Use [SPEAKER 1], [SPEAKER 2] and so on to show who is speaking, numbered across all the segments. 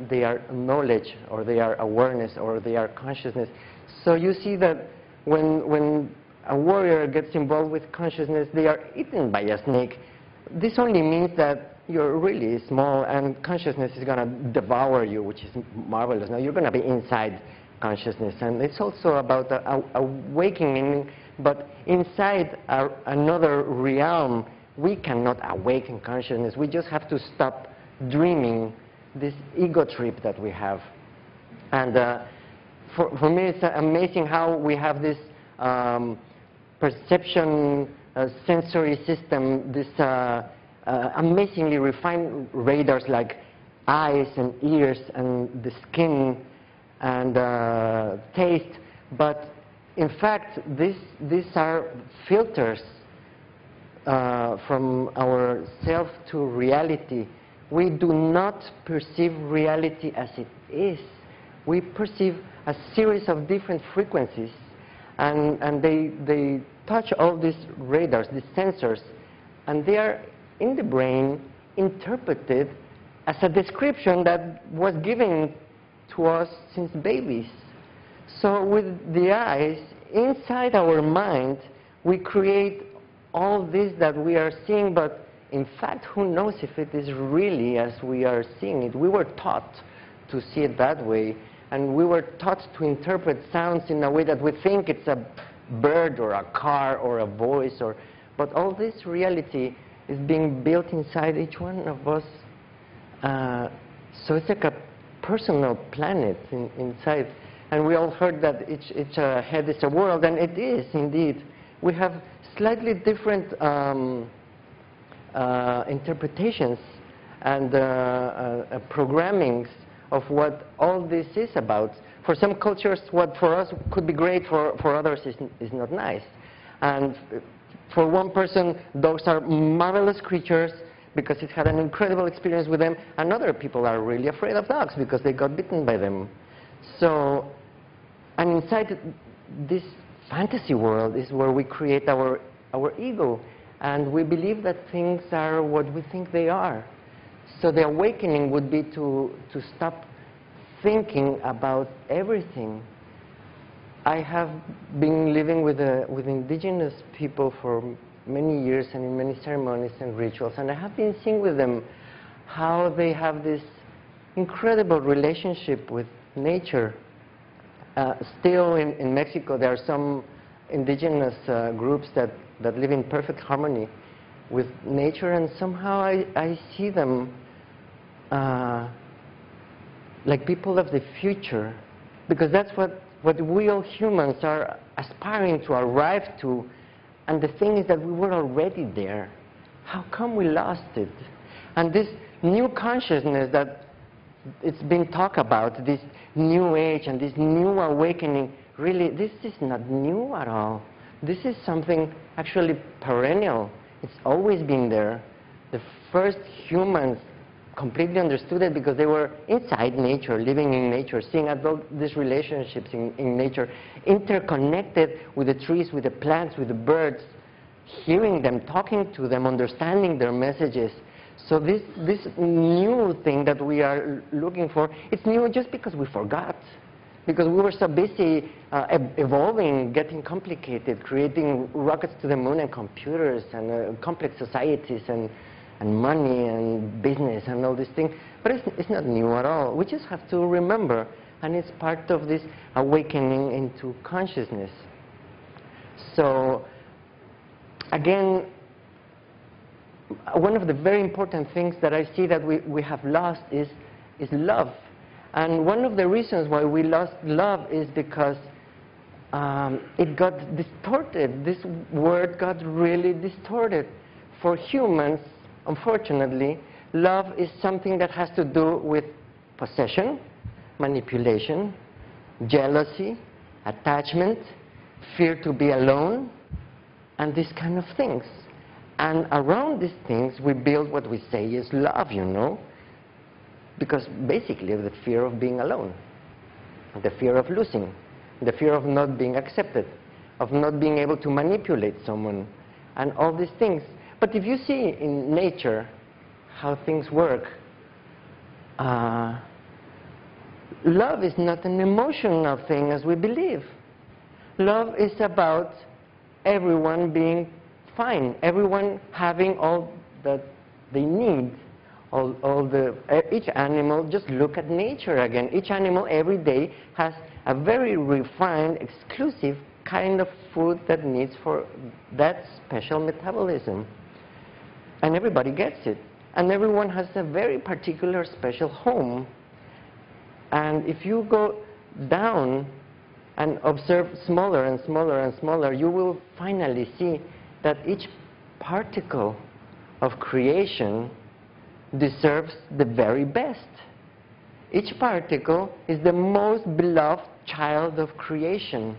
[SPEAKER 1] they are knowledge, or they are awareness, or they are consciousness. So you see that when a warrior gets involved with consciousness, they are eaten by a snake. This only means that you're really small and consciousness is going to devour you, which is marvelous. Now you're going to be inside consciousness, and it's also about awakening, but inside another realm. We cannot awaken consciousness. We just have to stop dreaming this ego trip that we have. And for me, it's amazing how we have this perception sensory system, this amazingly refined radars like eyes and ears and the skin and taste. But in fact, these are filters from our self to reality. We do not perceive reality as it is. We perceive a series of different frequencies, and they touch all these radars, these sensors, and they are in the brain interpreted as a description that was given to us since babies. So with the eyes, inside our mind, we create all this that we are seeing, but in fact, who knows if it is really as we are seeing it. We were taught to see it that way, and we were taught to interpret sounds in a way that we think it's a bird or a car or a voice, but all this reality is being built inside each one of us. So it's like a personal planet inside. And we all heard that each head is a world, and it is indeed. We have slightly different interpretations and programmings of what all this is about. For some cultures, what for us could be great, for others is not nice. And for one person, dogs are marvelous creatures because it had an incredible experience with them, and other people are really afraid of dogs because they got bitten by them. So, and inside this fantasy world is where we create our ego, and we believe that things are what we think they are. So the awakening would be to stop thinking about everything. I have been living with indigenous people for many years and in many ceremonies and rituals, and I have been seeing with them how they have this incredible relationship with nature. Still in Mexico, there are some indigenous groups that live in perfect harmony with nature, and somehow I see them like people of the future, because that's what we all humans are aspiring to arrive to. And the thing is that we were already there. How come we lost it? And this new consciousness that it's been talked about, this new age and this new awakening, really, this is not new at all. This is something actually perennial. It's always been there. The first humans completely understood it because they were inside nature, living in nature, seeing all these relationships in nature, interconnected with the trees, with the plants, with the birds, hearing them, talking to them, understanding their messages. So this new thing that we are looking for, it's new just because we forgot. Because we were so busy evolving, getting complicated, creating rockets to the moon and computers and complex societies and money and business and all these things. But it's not new at all. We just have to remember, and it's part of this awakening into consciousness. So, again, one of the very important things that I see that we have lost is love. And one of the reasons why we lost love is because it got distorted. This word got really distorted. For humans, unfortunately, love is something that has to do with possession, manipulation, jealousy, attachment, fear to be alone, and these kind of things. And around these things, we build what we say is love, you know, because basically the fear of being alone, the fear of losing, the fear of not being accepted, of not being able to manipulate someone, and all these things. But if you see in nature how things work, love is not an emotional thing as we believe. Love is about everyone being fine, everyone having all that they need. Each animal, just look at nature again. Each animal every day has a very refined, exclusive kind of food that needs for that special metabolism. And everybody gets it. And everyone has a very particular special home. And if you go down and observe smaller and smaller and smaller, you will finally see that each particle of creation deserves the very best. Each particle is the most beloved child of creation.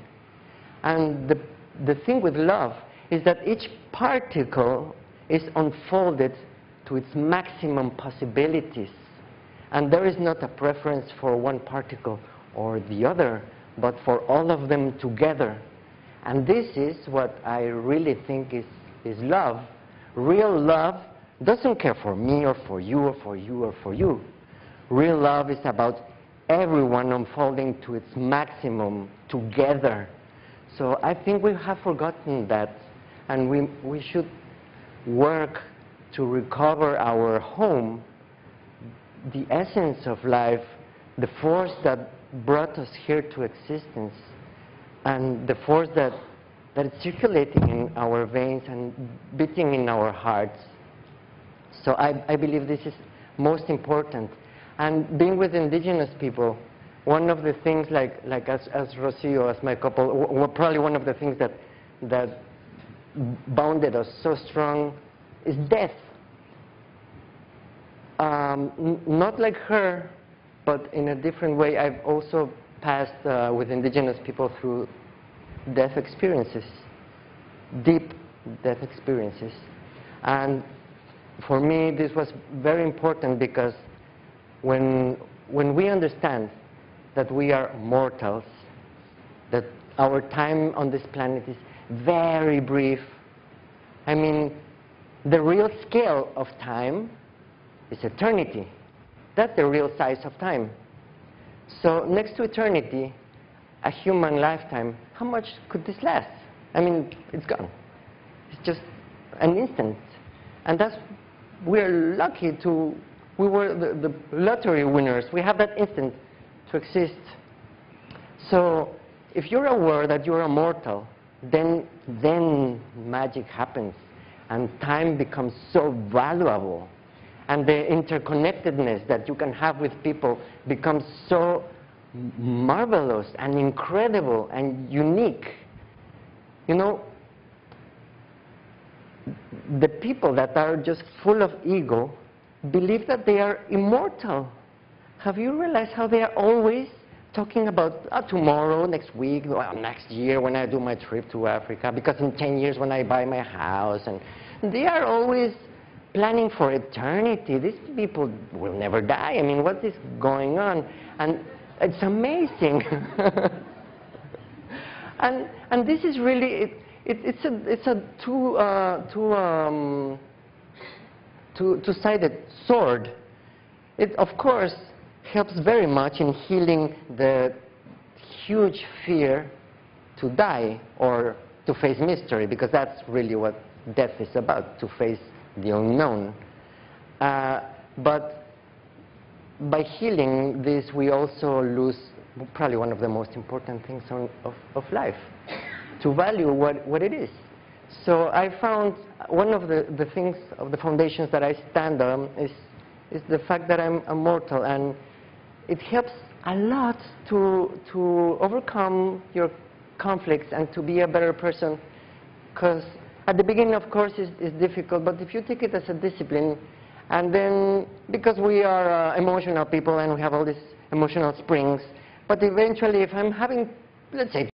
[SPEAKER 1] And the thing with love is that each particle is unfolded to its maximum possibilities. And there is not a preference for one particle or the other, but for all of them together. And this is what I really think is love. Real love doesn't care for me or for you or for you or for you. Real love is about everyone unfolding to its maximum together. So I think we have forgotten that, and we should work to recover our home, the essence of life, the force that brought us here to existence, and the force that is circulating in our veins and beating in our hearts. So I believe this is most important. And being with indigenous people, one of the things, like as Rocio, as my couple, probably one of the things that bounded us so strong is death. Not like her, but in a different way. I've also passed with indigenous people through death experiences, deep death experiences. And for me, this was very important because when we understand that we are mortals, that our time on this planet is very brief. I mean, the real scale of time is eternity. That's the real size of time. So next to eternity, a human lifetime, how much could this last? I mean, it's gone. It's just an instant. And that's, we're lucky to, we were the lottery winners. We have that instant to exist. So if you're aware that you're immortal, then magic happens. And time becomes so valuable. And the interconnectedness that you can have with people becomes so marvelous and incredible and unique. You know, the people that are just full of ego believe that they are immortal. Have you realized how they are always talking about tomorrow, next week, well, next year when I do my trip to Africa, because in 10 years when I buy my house, and they are always planning for eternity. These people will never die. I mean, what is going on? And it's amazing. and this is really, it's a two-sided sword. It, of course, helps very much in healing the huge fear to die or to face mystery, because that's really what death is about, to face the unknown. But by healing this, we also lose probably one of the most important things of life, to value what it is. So I found one of the things, of the foundations that I stand on is the fact that I'm immortal, and it helps a lot to overcome your conflicts and to be a better person, because at the beginning, of course, it's difficult, but if you take it as a discipline, and then, because we are emotional people and we have all these emotional springs, but eventually if I'm having, let's say,